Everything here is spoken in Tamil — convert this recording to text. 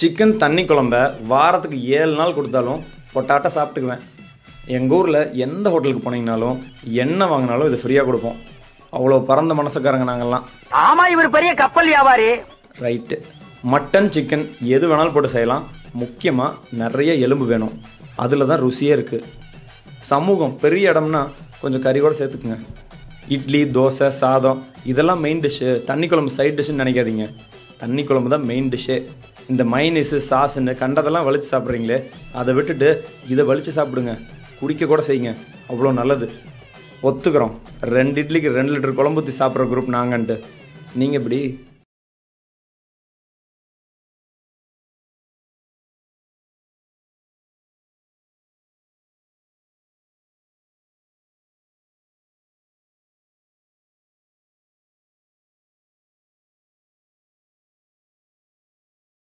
சிக்கன் தண்ணி குழம்ப வாரத்துக்கு 7 நாள் கொடுத்தாலும் பொட்டாட்ட சாப்பிட்டுக்குவேன். எங்கள் ஊரில் எந்த ஹோட்டலுக்கு போனீங்கனாலும் என்ன வாங்கினாலும் இது ஃப்ரீயாக கொடுப்போம். அவ்வளோ பரந்த மனசுக்காரங்க நாங்கள்லாம். ஆமாம், இவர் பெரிய கப்பல் வியாபாரி. ரைட்டு. மட்டன் சிக்கன் எது வேணாலும் போட்டு செய்யலாம். முக்கியமாக நிறைய எலும்பு வேணும். அதில் தான் ருசியே இருக்குது. சமூகம் பெரிய இடம்னா கொஞ்சம் கறியோடு சேர்த்துக்குங்க. இட்லி, தோசை, சாதம் இதெல்லாம் மெயின் டிஷ்ஷு. தண்ணி குழம்பு சைட் டிஷ்ஷுன்னு நினைக்காதீங்க. தண்ணி குழம்பு தான் மெயின் டிஷ்ஷே. இந்த மைனஸு சாஸுன்னு கண்டதெல்லாம் வலித்து சாப்பிட்றீங்களே, அதை விட்டுட்டு இதை வலித்து சாப்பிடுங்க. குடிக்க கூட செய்யுங்க, அவ்வளோ நல்லது. ஒத்துக்கிறோம், 2 இட்லிக்கு 2 லிட்டர் குழம்பு ஊற்றி சாப்பிட்ற குரூப் நாங்கன்ட்டு. நீங்கள் இப்படி